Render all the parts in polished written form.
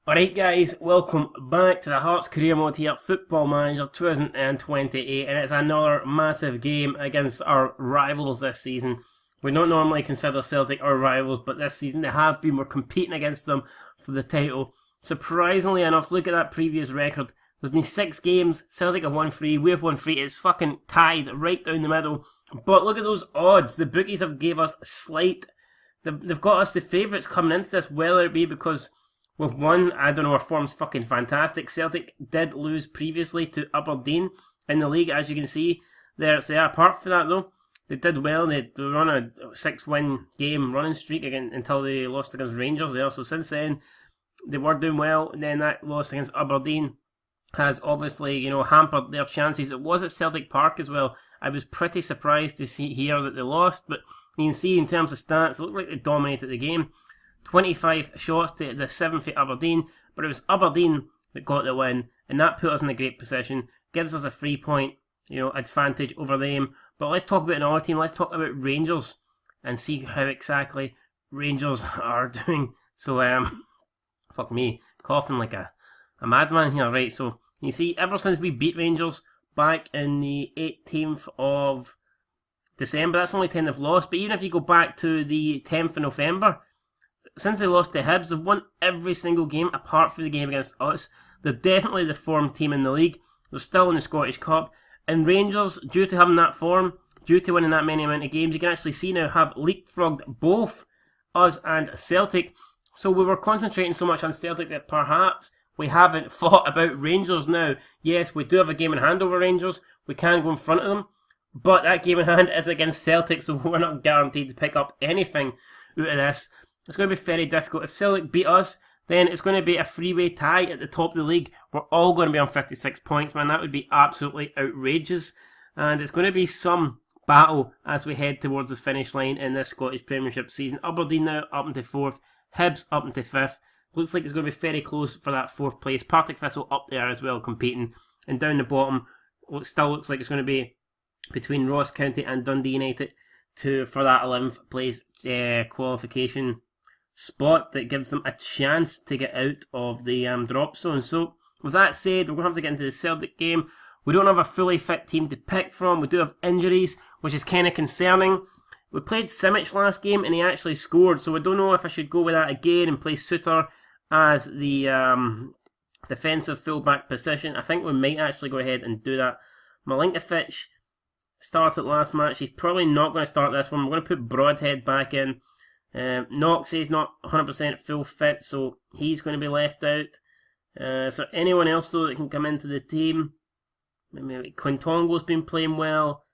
Alright guys, welcome back to the Hearts Career Mode here, Football Manager 2028, and it's another massive game against our rivals this season. We don't normally consider Celtic our rivals, but this season they have been. We're competing against them for the title. Surprisingly enough, look at that previous record. There's been 6 games, Celtic have won 3, we've won 3, it's fucking tied right down the middle. But look at those odds, the bookies have gave us they've got us the favourites coming into this, whether it be because we've won, I don't know, our form's fucking fantastic. Celtic did lose previously to Aberdeen in the league, as you can see. Apart from that though, they did well. They were on a 6-win game running streak again until they lost against Rangers there. So since then, they were doing well. And then that loss against Aberdeen has obviously, hampered their chances. It was at Celtic Park as well. I was pretty surprised to hear that they lost, but you can see in terms of stats, it looked like they dominated the game. 25 shots to the 7 for Aberdeen, but it was Aberdeen that got the win, and that put us in a great position, gives us a 3-point, advantage over them. But let's talk about another team. Let's talk about Rangers and see how exactly Rangers are doing. So, fuck me, coughing like a madman here, right? So you see, ever since we beat Rangers back in the 18th of December, that's the only 10 they've lost. But even if you go back to the 10th of November. Since they lost to Hibs, they've won every single game apart from the game against us. They're definitely the form team in the league. They're still in the Scottish Cup. And Rangers, due to having that form, due to winning that many amount of games, you can actually see now have leapfrogged both us and Celtic. So we were concentrating so much on Celtic that perhaps we haven't thought about Rangers now. Yes, we do have a game in hand over Rangers. We can go in front of them. But that game in hand is against Celtic, so we're not guaranteed to pick up anything out of this. It's going to be very difficult. If Celtic beat us, then it's going to be a three-way tie at the top of the league. We're all going to be on 56 points, man. That would be absolutely outrageous. And it's going to be some battle as we head towards the finish line in this Scottish Premiership season. Aberdeen now up into 4th. Hibs up into 5th. Looks like it's going to be very close for that 4th place. Partick Thistle up there as well, competing. And down the bottom, it still looks like it's going to be between Ross County and Dundee United for that 11th place qualification spot that gives them a chance to get out of the drop zone. So with that said, we're going to have to get into the Celtic game. We don't have a fully fit team to pick from. We do have injuries, which is kind of concerning. We played Simic last game and he actually scored, so I don't know if I should go with that again and play Suter as the defensive fullback position. I think we might actually go ahead and do that. Milinkovic started last match. He's probably not going to start this one. We're going to put Broadhead back in. Knox is not 100% full fit, so he's going to be left out. So anyone else though that can come into the team? Maybe Quintongo's been playing well.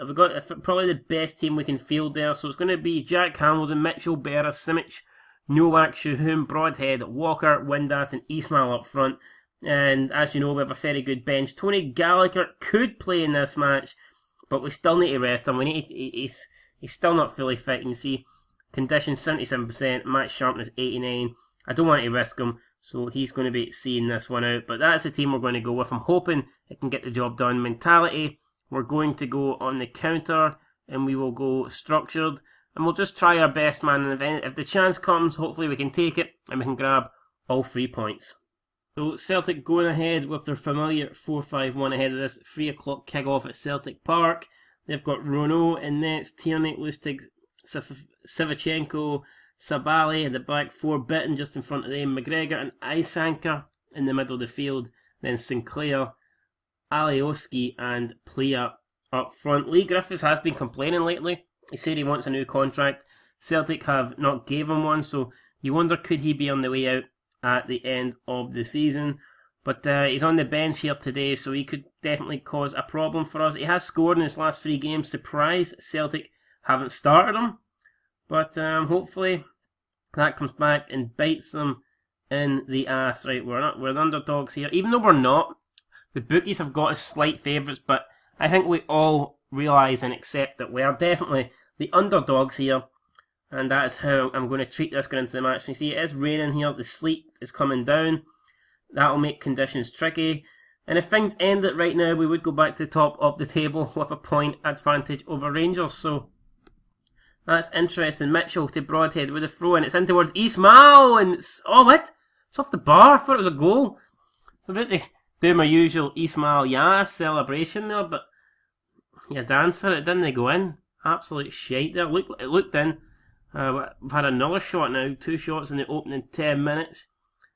We've got probably the best team we can field there, so it's going to be Jack Hamilton, Mitchell, Berra, Simic, Novak, Shuhum, Broadhead, Walker, Windass and Ismail up front. And as you know, we have a very good bench. Tony Gallagher could play in this match, but we still need to rest him. He's still not fully fit. You can see condition 77%, match sharpness 89. I don't want to risk him, so he's going to be seeing this one out. But that's the team we're going to go with. I'm hoping it can get the job done. Mentality, we're going to go on the counter, and we will go structured. And we'll just try our best, man. And if the chance comes, hopefully we can take it, and we can grab all 3 points. So Celtic going ahead with their familiar 4-5-1 ahead of this 3 o'clock kick-off at Celtic Park. They've got Rono in nets, Tierney, Lustig, Savichenko, Sabali in the back 4, Bitten just in front of them, McGregor and Isanker in the middle of the field, then Sinclair, Alioski and Plea up front. Lee Griffiths has been complaining lately. He said he wants a new contract. Celtic have not gave him one, so you wonder could he be on the way out at the end of the season. But he's on the bench here today, so he could definitely cause a problem for us. He has scored in his last 3 games. Surprised Celtic haven't started him, but hopefully that comes back and bites them in the ass. Right, we're the underdogs here, even though we're not. The bookies have got us slight favourites, but I think we all realise and accept that we are definitely the underdogs here, and that is how I'm going to treat this going into the match. You see, it is raining here. The sleet is coming down. That will make conditions tricky. And if things end it right now, we would go back to the top of the table with a point advantage over Rangers. So that's interesting. Mitchell to Broadhead with a throw, and it's in towards Ismail, and oh, what? It's off the bar. I thought it was a goal. So I'm about to do my usual Ismail Yaz celebration there, but yeah, dancer, it didn't go in. Absolute shite there. It looked in. We've had another shot now, 2 shots in the opening 10 minutes.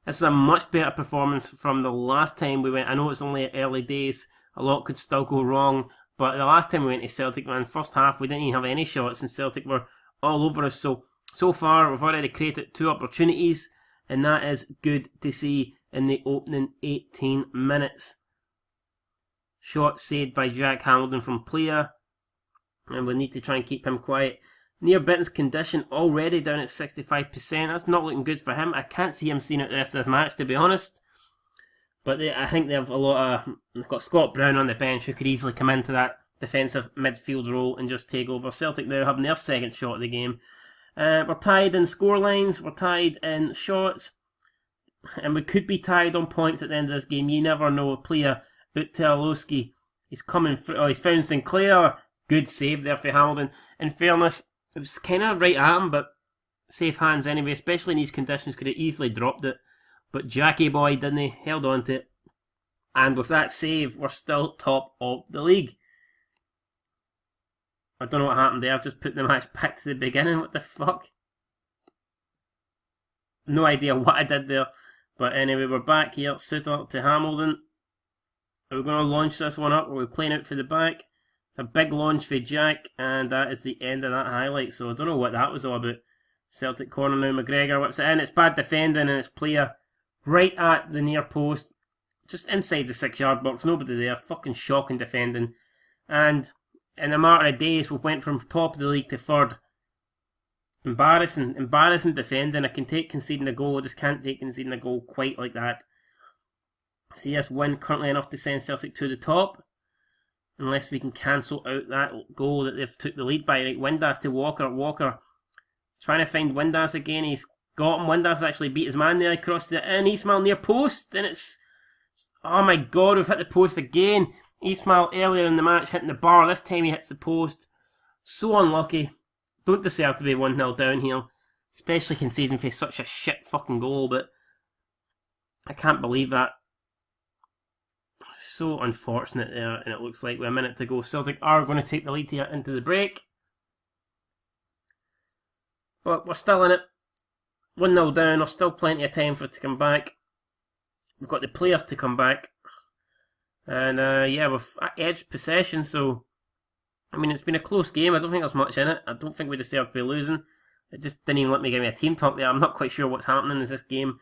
This is a much better performance from the last time we went. I know it's only early days, a lot could still go wrong, but the last time we went to Celtic, man, first half we didn't even have any shots and Celtic were all over us. So far we've already created 2 opportunities, and that is good to see in the opening 18 minutes. Shot saved by Jack Hamilton from Plea, and we need to try and keep him quiet. Near Bitten's condition already down at 65%. That's not looking good for him. I can't see him seeing out the rest of this match, to be honest. But I think they have a lot of... They've got Scott Brown on the bench who could easily come into that defensive midfield role and just take over. Celtic now having their second shot of the game. We're tied in scorelines. We're tied in shots. And we could be tied on points at the end of this game. You never know. Plea Utelowski. He's coming through. Oh, he's found Sinclair. Good save there for Hamilton. In fairness, it was kind of right at him, but safe hands anyway, especially in these conditions, could have easily dropped it. But Jackie boy, didn't he? Held on to it. And with that save, we're still top of the league. I don't know what happened there. I've just put the match back to the beginning. What the fuck? No idea what I did there. But anyway, we're back here. Suter to Hamilton. Are we going to launch this one up? Or are we playing out for the back? It's a big launch for Jack, and that is the end of that highlight. So I don't know what that was all about. Celtic corner now. McGregor whips it in. It's bad defending, and it's Plea right at the near post. Just inside the 6-yard box. Nobody there. Fucking shocking defending. And in a matter of days, we went from top of the league to third. Embarrassing defending. I can take conceding a goal. I just can't take conceding a goal quite like that. CS win currently enough to send Celtic to the top. Unless we can cancel out that goal that they've took the lead by. Right, Windass to Walker. Walker trying to find Windass again. He's got him. Windass actually beat his man there. He crossed it in. Ismail near post. And it's... Oh my god, we've hit the post again. Ismail earlier in the match hitting the bar. This time he hits the post. So unlucky. Don't deserve to be 1-0 down here. Especially conceding for such a shit fucking goal. But I can't believe that. So unfortunate there, and it looks like with a minute to go, Celtic are going to take the lead here into the break. But we're still in it. 1-0 down, there's still plenty of time for it to come back. We've got the players to come back. And yeah, we've edged possession, so... I mean, it's been a close game. I don't think there's much in it. I don't think we deserve to be losing. It just didn't even let me give me a team talk there. I'm not quite sure what's happening. Is this game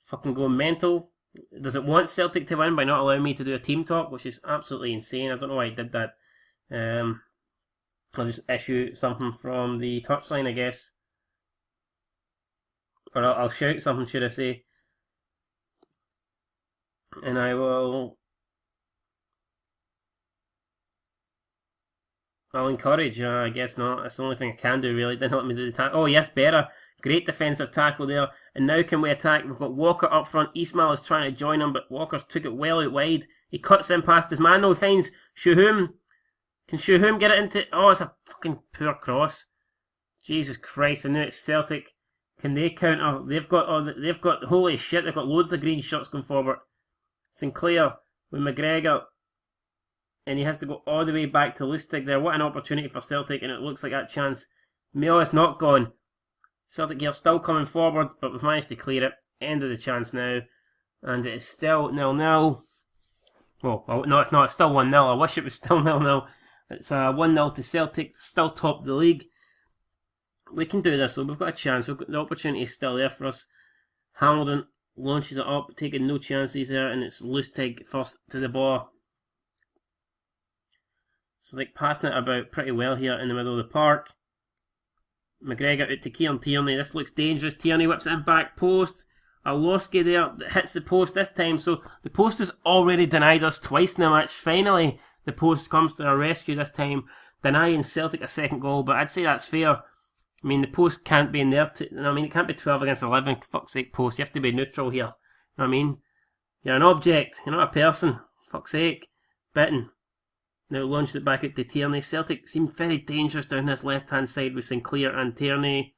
fucking going mental? Does it want Celtic to win by not allowing me to do a team talk, which is absolutely insane. I don't know why I did that. I'll just issue something from the touchline, I guess. Or I'll shout something, should I say. And I will... I'll encourage, I guess not. That's the only thing I can do, really. Didn't let me do the tackle. Oh, yes, better. Great defensive tackle there. And now can we attack? We've got Walker up front. Ismail is trying to join him, but Walker's took it well out wide. He cuts in past his man. No, he finds Shuhum. Can Shuhum get it into... Oh, it's a fucking poor cross. Jesus Christ, I knew it's Celtic. Can they counter? They've got... Holy shit, they've got loads of green shots going forward. Sinclair with McGregor. And he has to go all the way back to Lustig there. What an opportunity for Celtic, and it looks like that chance. Mayo is not gone. Celtic here still coming forward, but we've managed to clear it. End of the chance now. And it is still 0-0. Well, no, it's not. It's still 1-0. I wish it was still 0-0. It's 1-0 to Celtic. Still top of the league. We can do this, so we've got a chance. We've got the opportunity is still there for us. Hamilton launches it up, taking no chances there, and it's Lustig first to the ball. So like passing it about pretty well here in the middle of the park. McGregor out to Kieran Tierney. This looks dangerous. Tierney whips it in back post. Arlovski there that hits the post this time. So the post has already denied us twice in the match. Finally, the post comes to our rescue this time, denying Celtic a second goal. But I'd say that's fair. I mean, the post can't be in there. I mean, it can't be 12 against 11. For fuck's sake, post. You have to be neutral here. You know what I mean? You're an object. You're not a person. Fuck's sake. Bitten. Now launched it back out to Tierney. Celtic seemed very dangerous down this left-hand side with Sinclair and Tierney.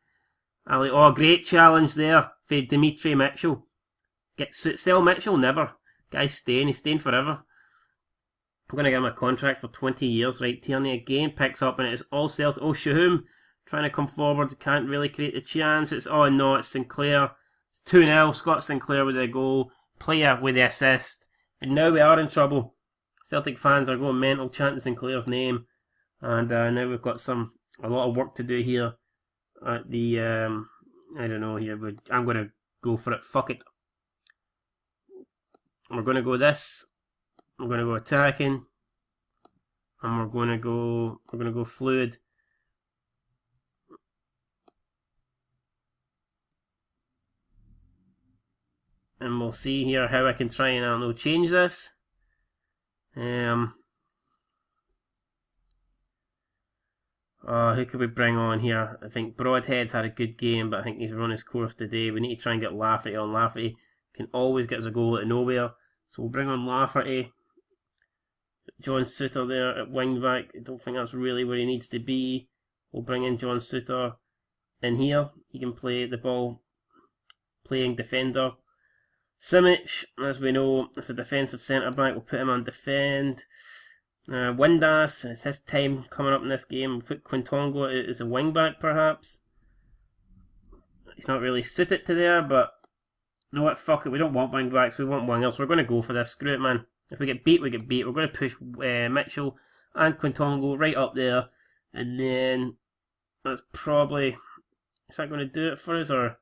Oh, great challenge there for Dimitri Mitchell. Sell Mitchell? Never. Guy's staying. He's staying forever. I'm going to give him a contract for 20 years. Right, Tierney again picks up, and it is all Celtic. Oh, Shahum trying to come forward. Can't really create the chance. Oh no, it's Sinclair. It's 2-0. Scott Sinclair with the goal. Player with the assist. And now we are in trouble. Celtic fans are going mental chanting Sinclair's name. And now we've got a lot of work to do here at the, I don't know here, but I'm going to go for it. Fuck it. We're going to go this. I'm going to go attacking. And we're going to go fluid. And we'll see here how I can try and, I don't know, change this. Who could we bring on here? I think Broadhead's had a good game, but I think he's run his course today. We need to try and get Lafferty on. Lafferty can always get us a goal out of nowhere. So we'll bring on Lafferty. John Souttar there at wing back. I don't think that's really where he needs to be. We'll bring in John Souttar in here. He can play the ball playing defender. Simic, as we know, is a defensive centre back. We'll put him on defend. Windass, it's his time coming up in this game. We'll put Quintongo as a wing back perhaps. He's not really suited to there, but you know what, fuck it, we don't want wing backs, we want wingers. We're going to go for this, screw it man. If we get beat, we get beat. We're going to push Mitchell and Quintongo right up there. And then that's probably, is that going to do it for us, or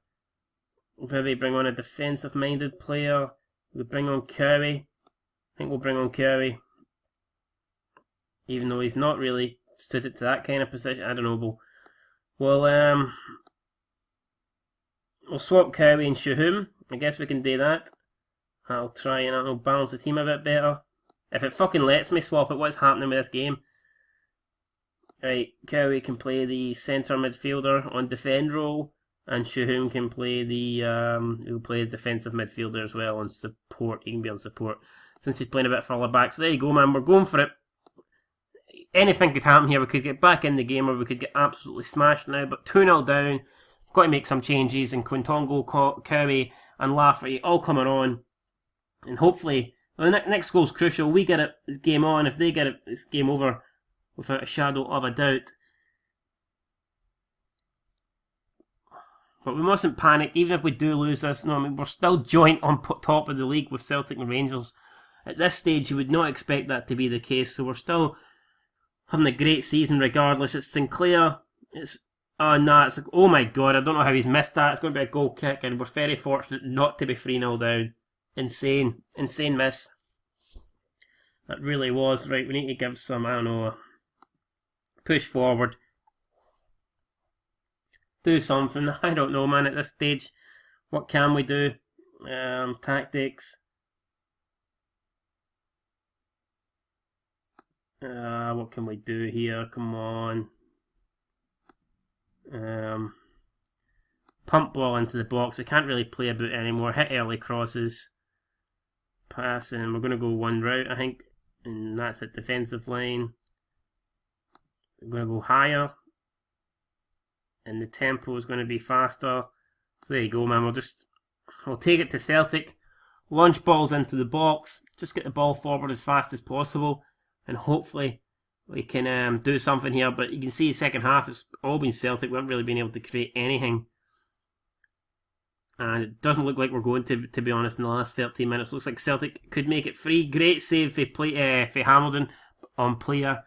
maybe bring on a defensive minded player? We'll bring on Cowie. I think we'll bring on Cowie. Even though he's not really suited to that kind of position. I don't know, but we'll swap Cowie and Shahum. I guess we can do that. I'll try and, I don't know, balance the team a bit better. If it fucking lets me swap it, what's happening with this game? Right, Cowie can play the centre midfielder on defend role, and Shahum can play he'll play the defensive midfielder as well on support. He can be on support since he's playing a bit further back. So there you go, man. We're going for it. Anything could happen here. We could get back in the game, or we could get absolutely smashed now. But 2-0 down. Got to make some changes. And Quintongo, Cowie, and Lafferty all coming on. And hopefully, well, the next goal's crucial. We get it, it's game on. If they get it, it's game over without a shadow of a doubt. But we mustn't panic. Even if we do lose this, no, I mean, we're still joint on top of the league with Celtic and Rangers. At this stage, you would not expect that to be the case. So we're still having a great season regardless. It's Sinclair. It's like, oh my god, I don't know how he's missed that. It's going to be a goal kick, and we're very fortunate not to be 3-0 down. Insane miss. That really was. Right, we need to give some, I don't know, push forward. Do something. I don't know, man, at this stage. What can we do? Tactics. What can we do here? Come on. Pump ball into the box. We can't really play about anymore. Hit early crosses. Pass, and we're going to go one route, I think. And that's it. Defensive line. We're going to go higher. And the tempo is going to be faster. So there you go, man. We'll take it to Celtic. Launch balls into the box. Just get the ball forward as fast as possible. And hopefully we can do something here. But you can see the second half, it's all been Celtic. We haven't really been able to create anything. And it doesn't look like we're going to be honest, in the last 13 minutes. Looks like Celtic could make it free. Great save for Hamilton on player.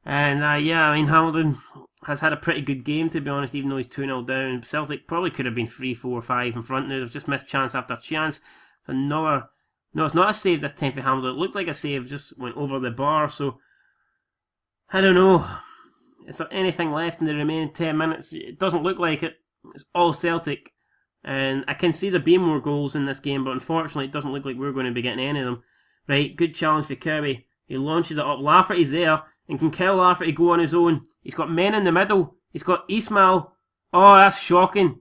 And yeah, I mean, Hamilton has had a pretty good game, to be honest, even though he's 2-0 down. Celtic probably could have been 3-4-5 in front now. They've just missed chance after chance. It's another... No, it's not a save this time for Hamilton. It looked like a save, just went over the bar, so... I don't know. Is there anything left in the remaining 10 minutes? It doesn't look like it. It's all Celtic. And I can see there being more goals in this game, but unfortunately it doesn't look like we're going to be getting any of them. Right, good challenge for Cowie. He launches it up. Lafferty's there, and can Kyle Lafferty go on his own? He's got men in the middle. He's got Ismail. Oh, that's shocking.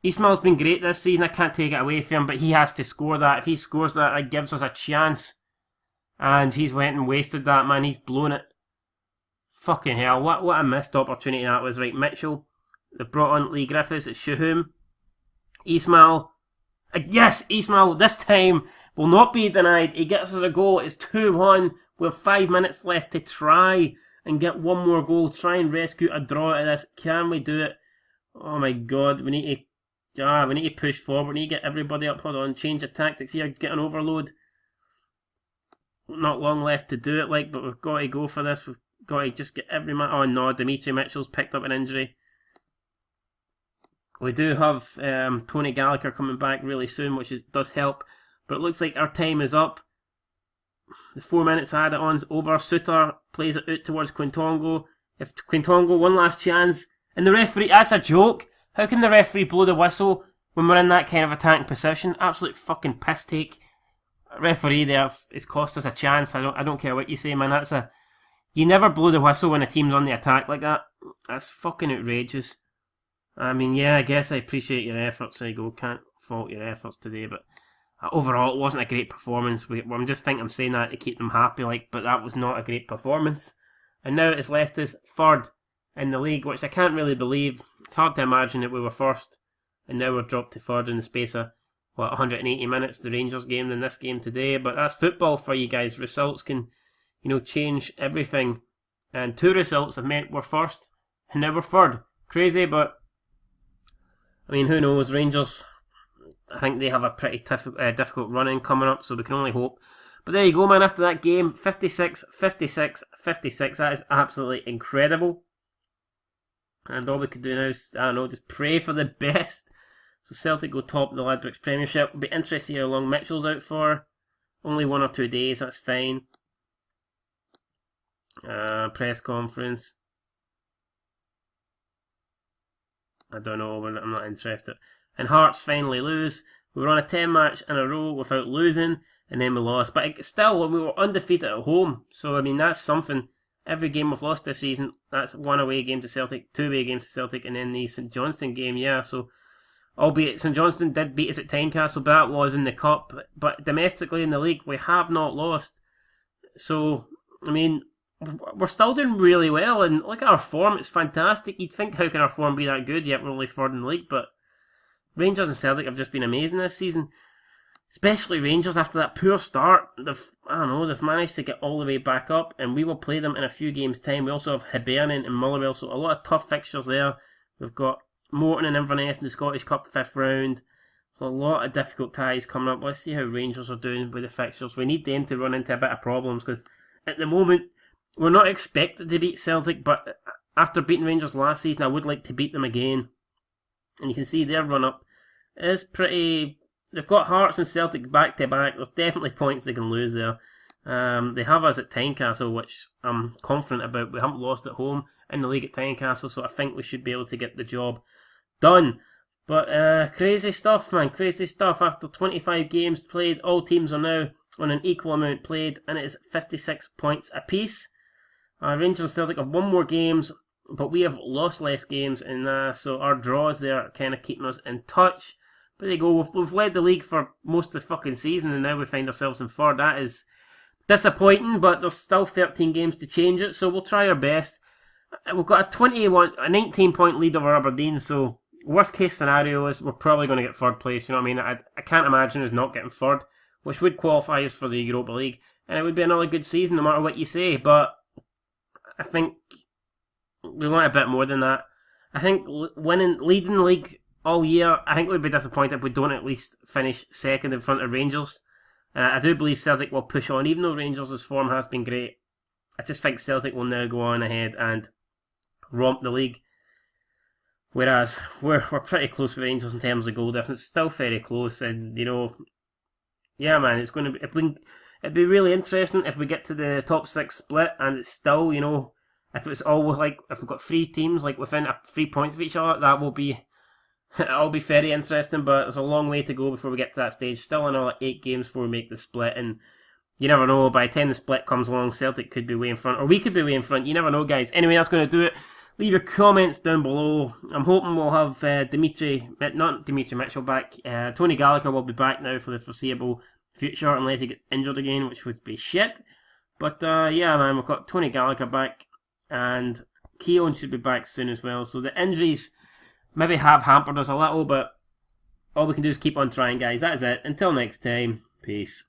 Ismail's been great this season. I can't take it away from him, but he has to score that. If he scores that, that gives us a chance. And he's went and wasted that, man. He's blown it. Fucking hell. What a missed opportunity that was. Right, Mitchell. They brought on Lee Griffiths. It's Shahum. Ismail. Yes, Ismail, this time will not be denied. He gets us a goal. It's 2-1. We have 5 minutes left to try and get one more goal. Try and rescue a draw out of this. Can we do it? Oh my god, we need to push forward. We need to get everybody up. Hold on, change the tactics here. Get an overload. Not long left to do it, but we've got to go for this. We've got to just get every man. Oh no, Dimitri Mitchell's picked up an injury. We do have Tony Gallagher coming back really soon, which does help. But it looks like our time is up. The 4 minutes add-on's over. Suter plays it out towards Quintongo. If Quintongo, one last chance. And the referee, that's a joke. How can the referee blow the whistle when we're in that kind of attacking position? Absolute fucking piss take. Referee there, it's cost us a chance. I don't care what you say, man. You never blow the whistle when a team's on the attack like that. That's fucking outrageous. I mean, yeah, I guess I appreciate your efforts. There you go. Can't fault your efforts today, but overall, it wasn't a great performance. I'm saying that to keep them happy, but that was not a great performance. And now it's left us third in the league, which I can't really believe. It's hard to imagine that we were first, and now we're dropped to third in the space of 180 minutes. The Rangers game and this game today, but that's football for you guys. Results can, change everything. And 2 results have meant we're first, and now we're third. Crazy, but I mean, who knows? Rangers, I think they have a pretty difficult run-in coming up, so we can only hope. But there you go, man. After that game, 56, 56, 56. That is absolutely incredible. And all we could do now is, just pray for the best. So Celtic go top of the Ladbrokes Premiership. It'll be interesting to see how long Mitchell's out for. Only 1 or 2 days, that's fine. Press conference. I don't know, but I'm not interested. And Hearts finally lose. We were on a 10 match in a row without losing, and then we lost. But still, we were undefeated at home. So, I mean, that's something. Every game we've lost this season, that's 1 away game to Celtic, 2 away games to Celtic, and then the St Johnstone game, yeah. So, albeit St Johnstone did beat us at Tynecastle, but that was in the Cup. But domestically in the league, we have not lost. So, I mean, we're still doing really well, and look at our form, it's fantastic. You'd think, how can our form be that good, yet we're only third in the league, but Rangers and Celtic have just been amazing this season. Especially Rangers, after that poor start, they've managed to get all the way back up, and we will play them in a few games' time. We also have Hibernian and Motherwell, so a lot of tough fixtures there. We've got Morton and Inverness in the Scottish Cup 5th round, so a lot of difficult ties coming up. Let's see how Rangers are doing with the fixtures. We need them to run into a bit of problems, because at the moment, we're not expected to beat Celtic, but after beating Rangers last season, I would like to beat them again. And you can see their run-up is pretty... They've got Hearts and Celtic back-to-back. There's definitely points they can lose there. They have us at Tynecastle, which I'm confident about. We haven't lost at home in the league at Tynecastle, so I think we should be able to get the job done. But crazy stuff, man. Crazy stuff. After 25 games played, all teams are now on an equal amount played, and it is 56 points apiece. Rangers and Celtic have 1 more games, but we have lost less games, and so our draws there are kind of keeping us in touch. But there you go, we've led the league for most of the fucking season, and now we find ourselves in third. That is disappointing, but there's still 13 games to change it, so we'll try our best. We've got a 19-point lead over Aberdeen, so worst case scenario is we're probably going to get third place, you know what I mean? I can't imagine us not getting third, which would qualify us for the Europa League, and it would be another good season no matter what you say, but I think we want a bit more than that. I think leading the league all year, I think we'd be disappointed if we don't at least finish second in front of Rangers. I do believe Celtic will push on, even though Rangers' form has been great. I just think Celtic will now go on ahead and romp the league. Whereas we're pretty close with Rangers in terms of goal difference, still very close, and yeah, man, it's going to be. It'd be really interesting if we get to the top 6 split, and it's still, if it's all if we've got 3 teams within 3 points of each other, that will be. It'll be very interesting, but there's a long way to go before we get to that stage. Still another 8 games before we make the split, and you never know, by the time the split comes along, Celtic could be way in front, or we could be way in front. You never know, guys. Anyway, that's going to do it. Leave your comments down below. I'm hoping we'll have not Dimitri Mitchell back. Tony Gallagher will be back now for the foreseeable future, unless he gets injured again, which would be shit. But yeah, man, we've got Tony Gallagher back, and Keown should be back soon as well. So the injuries maybe have hampered us a little, but all we can do is keep on trying, guys. That is it. Until next time, peace.